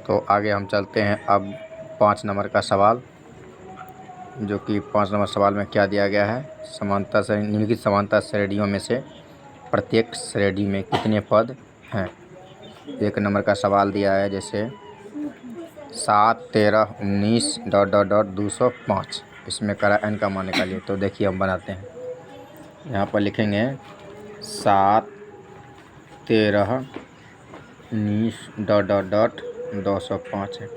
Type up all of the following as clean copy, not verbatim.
तो आगे हम चलते हैं अब 5 नंबर का सवाल, जो कि 5 नंबर सवाल में क्या दिया गया है। समांतर श्रेणी, निम्नलिखित समांतर श्रेणियों में से प्रत्येक श्रेणी में कितने पद हैं। 1 नंबर का सवाल दिया है, जैसे 7, 13, 19 ... 205। इसमें करा n का मान निकालिए। तो देखिए हम बनाते हैं। यहाँ पर लिखेंगे 7, 13, 19 ... 205 है।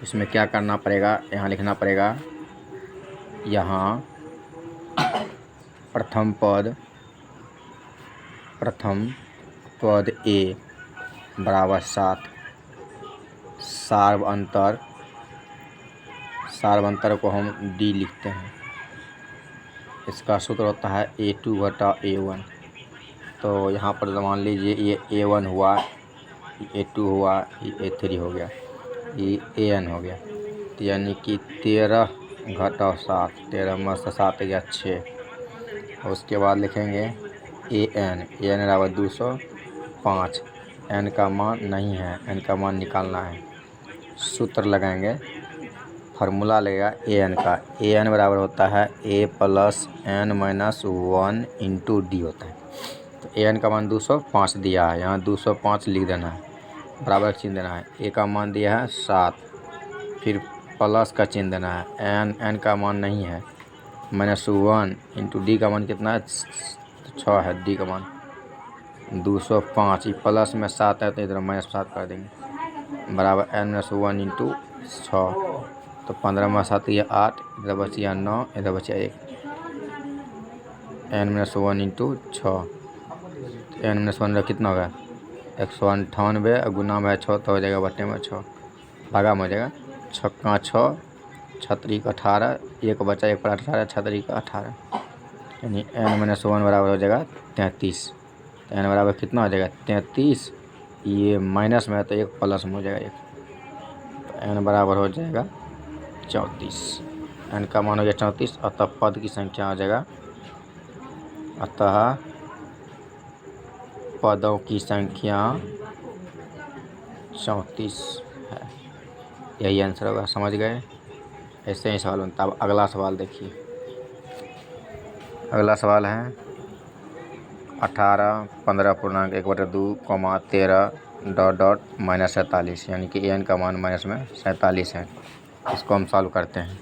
इसमें क्या करना पड़ेगा, यहाँ लिखना पड़ेगा, यहाँ प्रथम पद a बराबर 7। सार्वअंतर को हम d लिखते हैं। इसका सूत्र होता है a2 बटा a1। तो यहाँ पर मान लीजिए ये a1 हुआ, ये a2 हुआ, ये a3 हो गया, ये an हो गया। तो यानी कि 13 घटाओ 7, 13 में से 7 गया 6। और उसके बाद लिखेंगे an बराबर 205। n का मान नहीं है, n का मान निकालना है। सूत्र लगाएंगे, फार्मूला लगेगा an का। an बराबर होता है a plus n minus 1 into D होता है। तो an का मान 205 दिया है, यहाँ 205 लिख देना है, बराबर का चिन्ह देना है। a का मान दिया है 7, फिर प्लस का चिन्ह देना है। n का मान नहीं है, माइनस 1 इंटू डी का मान कितना है, 6 है। डी का मान 205, प्लस में 7 है तो इधर माइनस 7 कर देंगे, बराबर n-1 इंटू 6। तो 15 में 7 ये 8, इधर बचिया 9, इधर बचिया 1, n-1 इंटू 6। n-1 कितना होगा, 198, गुना में 6 तो हो जाएगा बटे में 6, भागा में हो जाएगा 6 6, 6 का 18, 1 बचा, 1 पर 18, 6 का 18, यानी n-1 बराबर हो जाएगा 33। तो n बराबर कितना हो जाएगा 33, ये माइनस में है तो 1 प्लस में हो जाएगा 1, तो n बराबर हो जाएगा 34। n का मान हो गया 34, अतः पद की संख्या हो जाएगा, अतः पदों की संख्या 34 है। यही आंसर होगा, समझ गए। ऐसे ही सवाल बनता है। अब अगला सवाल देखिए। अगला सवाल है 18, 15.1/2, 13 ... -47, यानी कि n का मान माइनस में 47 है। इसको हम सॉल्व करते हैं।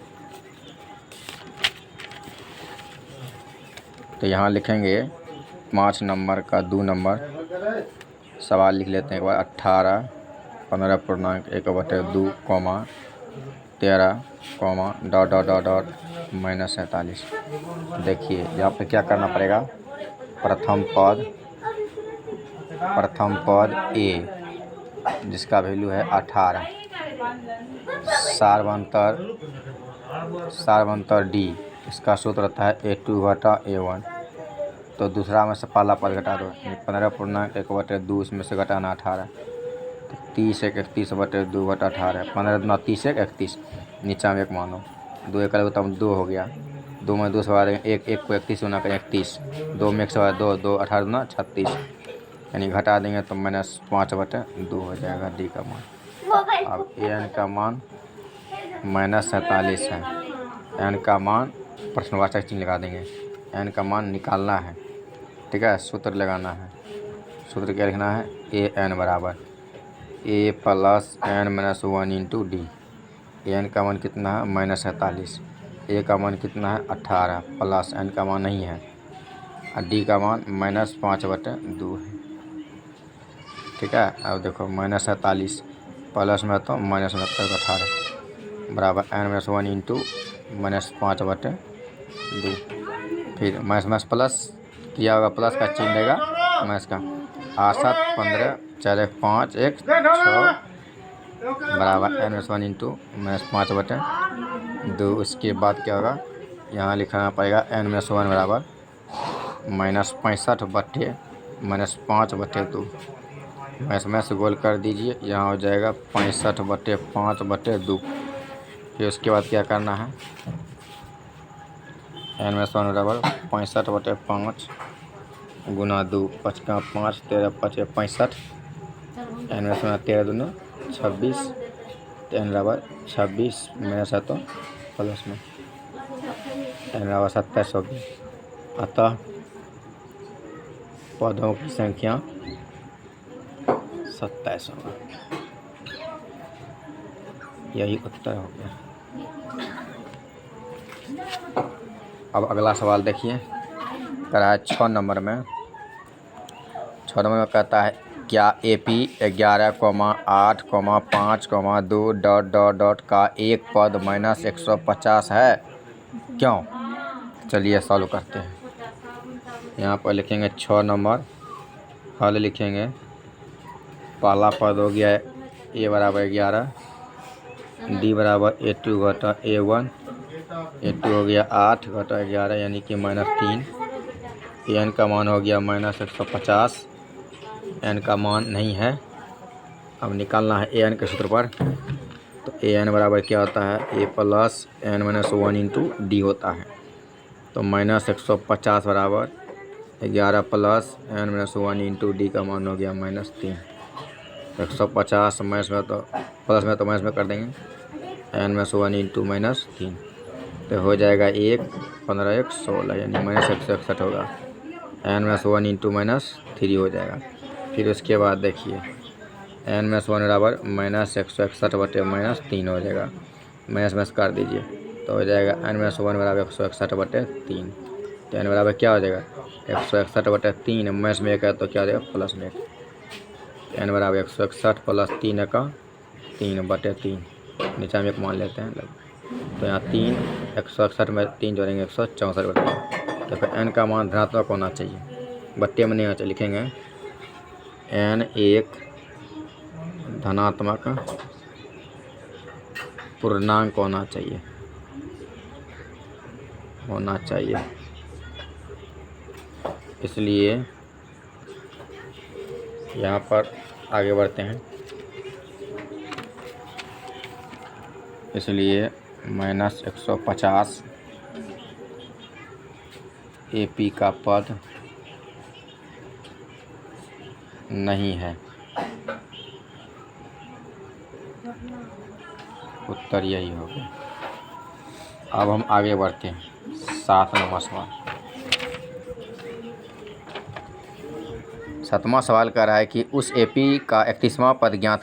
तो यहाँ लिखेंगे 5 नंबर का 2 नंबर सवाल लिख लेते हैं एक बार। 18, 15.1/2, 13, ... -47। देखिए यहाँ पे क्या करना पड़ेगा, प्रथम पद a जिसका वैल्यू है 18, सार्वअंतर d, इसका सूत्र रहता है a2 बटा a1। तो दूसरा में से पहला पद घटा दो, 15.1/2, इसमें से घटाना 18, तो 30 1 31/2 बटा 18, 15 दूना 30 1 31, नीचा में 1 मानो, 2 1 अलग तो 2 हो गया, 2 में 2 से बाद 1 1 को 31 गुना करें 31, 2 में 1 से बाद 2 2, 18 दूना 36, यानी घटा देंगे तो -5/2 हो जाएगा डी का मान। अब n का मान -47 है, n का मान प्रश्नवाचक चिन्ह लगा देंगे, n का मान निकालना है, ठीक है। सूत्र लगाना है, सूत्र क्या लिखना है, an बराबर a plus n-1 into D. n का मान कितना है -47, a का मान कितना है 18, प्लस n का मान नहीं है, और d का मान -5/2 है, ठीक है। अब देखो -47 प्लस में तो माइनस में 18, बराबर n-1 इंटू -5/2। फिर माइनस प्लस किया होगा, प्लस का चिन्ह देगा माइनस का, 8 15, 4 5 1 6, बराबर n-1 इंटू -5/2। उसके बाद क्या होगा, यहाँ लिखना पड़ेगा n-1 बराबर -65/, -5/2। में से गोल कर दीजिए, यहाँ हो जाएगा 65/5/2। फिर उसके बाद क्या करना है, n-1 बराबर 65/5 गुना 2, 5 का 5, 13 5 65, n-1 13 दूना 26, तो n बराबर 26 माइनस है तो प्लस में n बराबर 27 होगी। अतः पदों की संख्या 27 होगा। यही उत्तर हो गया। अब अगला सवाल देखिए, कह रहा है 6 नंबर में कहता है क्या AP 11,8,5,2 ... का एक पद -150 है, क्यों? चलिए सॉल्व करते हैं। यहाँ पर लिखेंगे 6 नंबर, हल लिखेंगे। पहला पद हो गया A बराबर 11, D बराबर A2 घटा A1, A2 हो गया 8 घटा 11 यानी कि -3, n का मान हो गया -150, n का मान नहीं है। अब निकालना है an के सूत्र पर, तो an बराबर क्या होता है, a plus n minus 1 into D होता है। तो -150 बराबर 11 plus n minus 1 into D का मान हो गया -3। 150 माइनस में तो प्लस में तो माइनस में कर देंगे, n माइनस 1 इंटू -3 तो हो जाएगा 1, 15, 1, 16 यानी -161 होगा। n माइनस 1 इंटू -3 हो जाएगा। फिर उसके बाद देखिए n माइनस 1 बराबर -161 बटे -3 हो जाएगा। माइनस कर दीजिए तो हो जाएगा n माइनस 1 बराबर 161 बटे 3। तो n बराबर क्या हो जाएगा 161 बटे 3, माइनस में 1 है तो क्या हो जाएगा प्लस में 1। n बराबर 161 प्लस 3 का 3 बटे 3, नीचे में 1 मान लेते हैं। तो यहाँ 3 161 में 3 जोड़ेंगे 164 बटे। तो फिर n का मान धनात्मक होना चाहिए, बट्टे में नहीं होना चाहिए। लिखेंगे n एक धनात्मक पूर्णांक होना चाहिए। इसलिए यहाँ पर आगे बढ़ते हैं। इसलिए -150 AP का पद नहीं है। उत्तर यही होगा। अब हम आगे बढ़ते हैं। 7 नंबर सवाल। 7वां सवाल कह रहा है कि उस AP का 31वां पद ज्ञात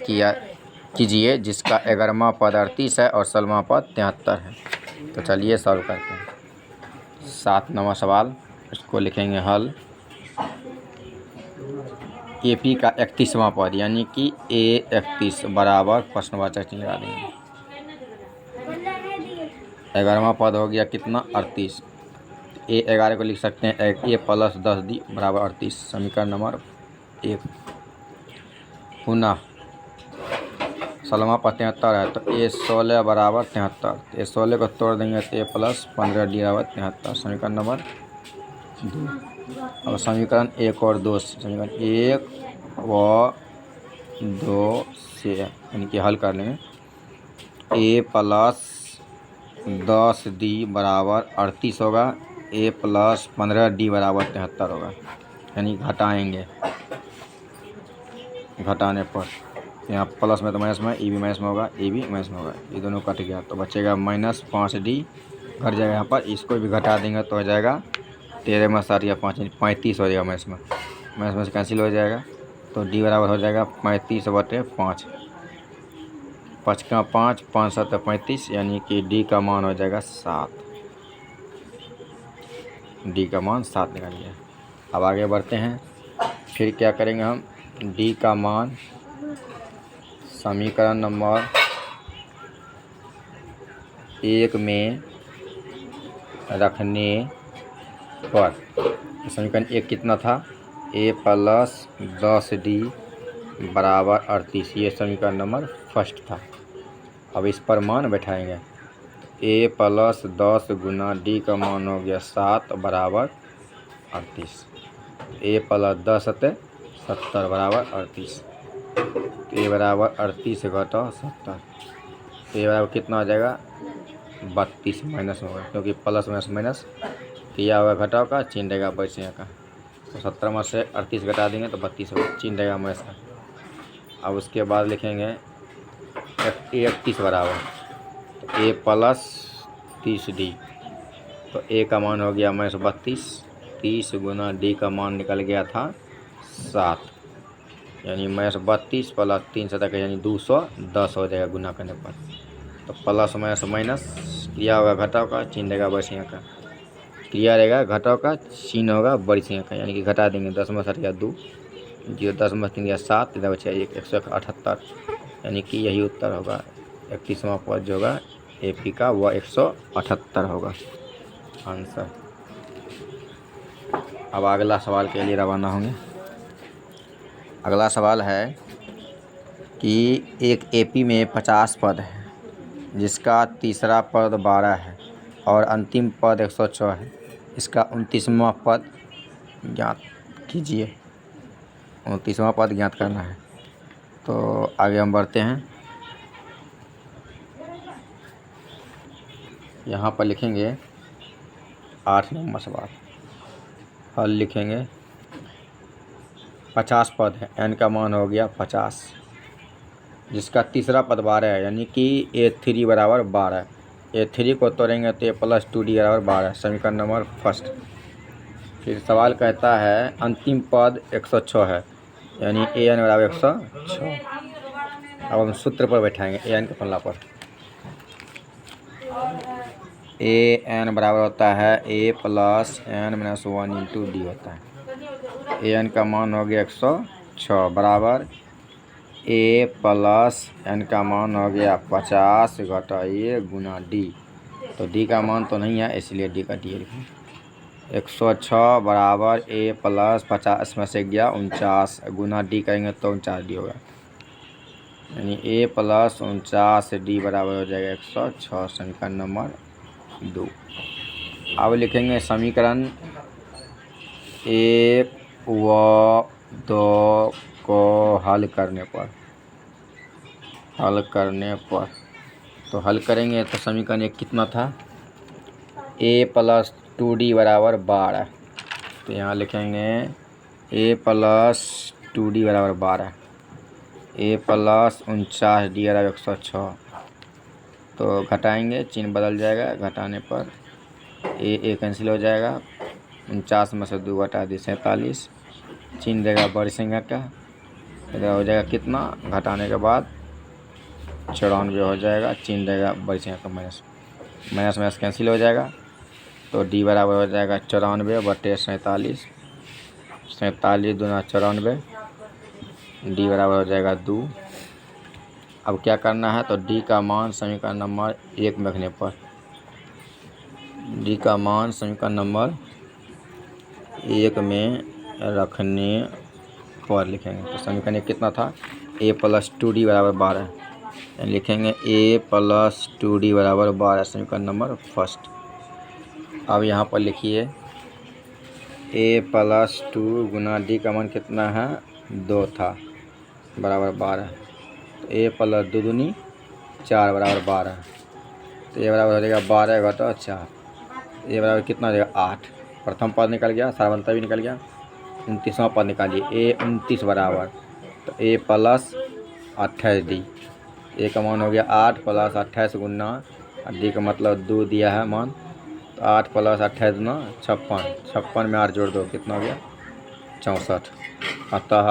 कीजिए जिसका 11वां पद 38 है और 16वां पद 73 है। तो चलिए सॉल्व करते हैं। 7 नंबर सवाल, इसको लिखेंगे हल। AP का 31वां पद यानी कि A31 बराबर प्रश्नवाचक चिन्ह लगा देंगे। 11वां पद हो गया कितना 38, A11 को लिख सकते हैं A प्लस 10D बराबर 38, समीकरण नंबर 1। पुनः 16वां पद 73 है तो A16 बराबर 73, A16 को तोड़ देंगे तो A प्लस 15D बराबर 73, समीकरण नंबर 2। अब समीकरण 1 और 2, समीकरण 1 व 2 से यानी कि हल कर लेंगे। A प्लस 10D बराबर 38 होगा, A प्लस 15D बराबर 73 होगा। यानी घटाएंगे, घटाने पर यहाँ प्लस में तो माइनस में, ए भी माइनस में होगा, ए भी माइनस में होगा, ये दोनों कट गया तो बचेगा -5D घट जाएगा। यहाँ पर इसको भी घटा देंगे तो हो जाएगा 13 में 7 या 5 35 हो जाएगा। माइनस में से कैंसिल हो जाएगा तो D बराबर हो जाएगा 35 बटे 5, 5 का 5, 5 7 35 यानी कि D का मान हो जाएगा 7। D का मान 7 निकालिए। अब आगे बढ़ते हैं। फिर क्या करेंगे हम, D का मान समीकरण नंबर 1 में रखने पर, समीकरण 1 कितना था, A प्लस 10D बराबर 38, ये समीकरण नंबर फर्स्ट था। अब इस पर मान बैठाएंगे। A प्लस 10 गुना D का मान हो गया 7 बराबर 38, A प्लस 10 7 70 बराबर 38, A बराबर 38 घटा 70, A बराबर कितना हो जाएगा 32, माइनस में होगा क्योंकि प्लस माइनस किया हुआ घटाव का चिन्ह रहेगा बचे का। तो 70 में से 38 घटा देंगे तो 32 होगा, चिन्ह रहेगा माइनस का। अब उसके बाद लिखेंगे ए 31 बराबर, तो ए प्लस 30D, तो ए का मान हो गया -32, 30 गुना डी का मान निकल गया था 7, यानी -32 प्लस 3 7 यानी 210 हो जाएगा गुना करने पर। तो प्लस माइनस क्रिया होगा घटाव का, चिन्ह रहेगा बड़ी संख्या का, क्रिया रहेगा घटाव का, चिन्ह होगा बड़ी संख्या का, यानी कि घटा देंगे 10 में 7 या 2, 0 10 में 3 या 7, इधर बचा 1, 178, यानी कि यही उत्तर होगा 31वां पद जो होगा AP का वह 178 होगा आंसर। अब अगला सवाल के लिए रवाना होंगे। अगला सवाल है कि एक AP में 50 पद है जिसका तीसरा पद 12 है और अंतिम पद 106 है। इसका 29वां पद ज्ञात कीजिए। 29वां पद ज्ञात करना है। तो आगे हम बढ़ते हैं। यहाँ पर लिखेंगे 8 नंबर सवाल। हल लिखेंगे 50 पद है, n का मान हो गया 50, जिसका तीसरा पद 12 है, यानी कि A3 बराबर 12। A3 को तोड़ेंगे तो A प्लस 2D बराबर 12, समीकरण नंबर फर्स्ट। फिर सवाल कहता है अंतिम पद 106 है, यानी AN बराबर 106। अब हम सूत्र पर बैठाएंगे AN के फॉर्मूला पर। AN बराबर होता है A plus n-1 into D होता है। AN का मान हो गया 106 बराबर A प्लस n का मान हो गया 50 घटा A गुना D। तो D का मान तो नहीं है, इसलिए D का D लिखेंगे। 106 बराबर A प्लस 50 में से गया 49 गुना D करेंगे तो 49D होगा, यानी A प्लस 49D बराबर हो जाएगा 106, समीकरण नंबर 2। अब लिखेंगे समीकरण 1 व 2 को हल करने पर, तो हल करेंगे तो समीकरण 1 कितना था, A प्लस 2D बराबर 12। तो यहाँ लिखेंगे A प्लस 2D बराबर 12, A प्लस 49D बराबर 106। तो घटाएंगे, चिन्ह बदल जाएगा, घटाने पर A कैंसिल हो जाएगा, 49 में से 2 घटा दी 47, चिन्ह देगा बड़ी संख्या का, इधर हो जाएगा कितना, घटाने के बाद 94 हो जाएगा, चिन्ह देगा बड़ी संख्या का माइनस, माइनस कैंसिल हो जाएगा। तो D बराबर हो जाएगा 94 बटे 47, 47 दूना 94, D बराबर हो जाएगा 2। अब क्या करना है, तो D का मान समीकरण नंबर 1 में रखने पर, D का मान समीकरण नंबर 1 में रखने पर लिखेंगे। तो समीकरण 1 कितना था, A प्लस 2D बराबर 12, लिखेंगे A प्लस 2D बराबर 12, समीकरण नंबर फर्स्ट। अब यहाँ पर लिखिए A प्लस 2 गुना D का मान कितना है, 2 था बराबर 12, तो A प्लस 2 दूनी 4 बराबर 12, तो A बराबर हो जाएगा 12 घटा 4, A बराबर कितना हो जाएगा 8। प्रथम पद निकल गया, सारवंता भी निकल गया, 29वां पद निकालिए A 29 बराबर, तो A प्लस 28D, A का मान हो गया 8 प्लस 28 गुना D का मतलब 2 दिया है मान, तो 8 प्लस 28 गुना 56, 56 में 8 जोड़ दो कितना हो गया 64। अतः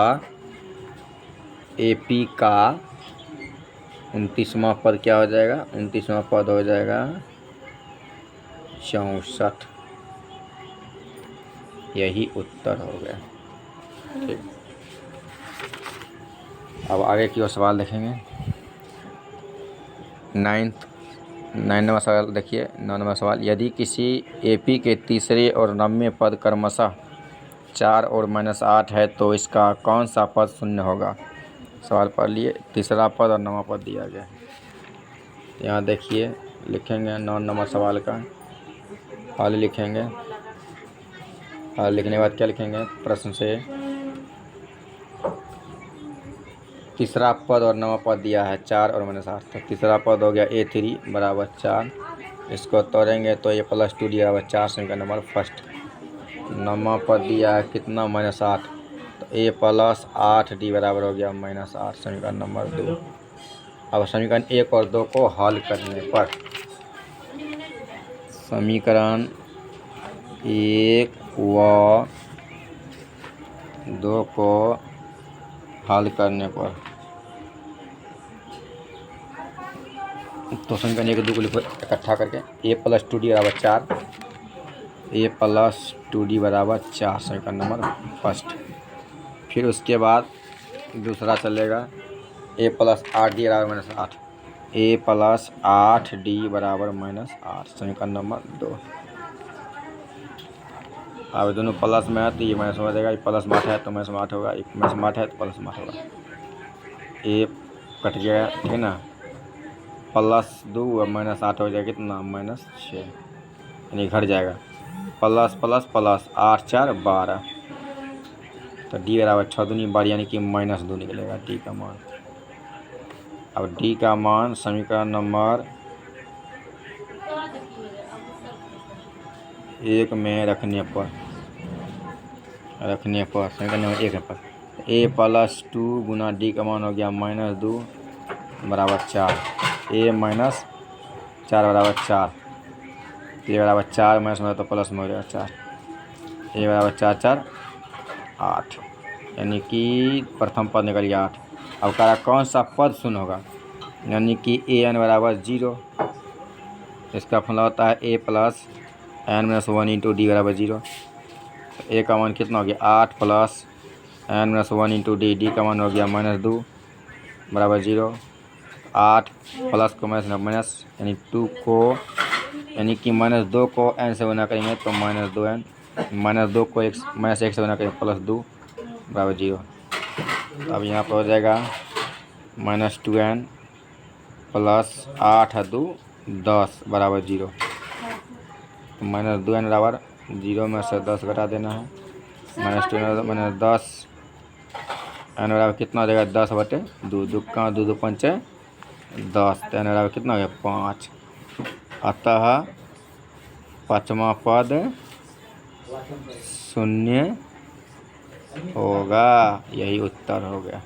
AP का 29वां पद क्या हो जाएगा, 29वां पद हो जाएगा 64, यही उत्तर हो गया। ठीक, अब आगे की ओर सवाल देखेंगे। 9 नंबर सवाल देखिए। 9 नंबर सवाल, यदि किसी AP के तीसरे और 9वें पद क्रमशः 4 और -8 है तो इसका कौन सा पद शून्य होगा। सवाल पढ़ लिए, तीसरा पद और 9वां पद दिया गया। यहाँ देखिए लिखेंगे 9 नंबर सवाल का हल लिखेंगे। हल लिखने के बाद क्या लिखेंगे, प्रश्न से तीसरा पद और 9वां पद दिया है 4 और -8, तो तीसरा पद हो गया A3 बराबर 4, इसको तोड़ेंगे तो A प्लस 2D बराबर 4, समीकरण नंबर फर्स्ट। 9वां पद दिया है कितना, -8, तो A प्लस 8D बराबर हो गया -8, समीकरण नंबर 2। अब समीकरण 1 और 2 को हल करने पर समीकरण 1 व 2 को हल करने पर तो समीकरण 1 2 को लिखो इकट्ठा करके a + 2d = 4, a + 2d = 4 समीकरण नंबर फर्स्ट। फिर उसके बाद दूसरा चलेगा a + 8d = -8, a + 8d = -8 समीकरण नंबर 2। अब दोनों प्लस में है तो ये माइनस हो जाएगा, ये प्लस में 8 है तो माइनस में 8 होगा, माइनस में 8 है तो प्लस में 8 होगा, ये कट गया, ठीक है ना। +2 और -8 हो जाएगा कितना, -6, यानी घट जाएगा। प्लस प्लस प्लस 8 4 12, तो d = 6 दूनी 12 यानी कि -2 निकलेगा d का मान। अब d का मान समीकरण नंबर 1 में रखने पर समीकरण नंबर 1 पर a + 2 गुना d का मान हो गया -2 = 4, a - 4 = 4, a = 4 माइनस में तो प्लस में हो जाएगा 4, a = 4 4 8, यानी कि प्रथम पद निकल गया 8। अब कह रहा कौन सा पद शून्य होगा, यानी कि an = 0। इसका फॉर्मूला होता है a + n - 1 × d = 0। a का मान कितना हो गया 8 + n - 1 × d का मान हो गया -2 = 0। 8 प्लस को माइनस यानी 2 को, यानी कि -2 को n से गुना करेंगे तो -2n, -2 को -1 से गुना करेंगे +2 = 0। अब यहाँ पर हो जाएगा -2n + 8 2 10 = 0। -2n = 0 में से 10 घटा देना है, -2 -10 n बराबर कितना हो जाएगा 10/2, 2 का 2 2 5 10, तो n बराबर कितना हो गया 5। अतः पाँचवा पद शून्य होगा, यही उत्तर हो गया।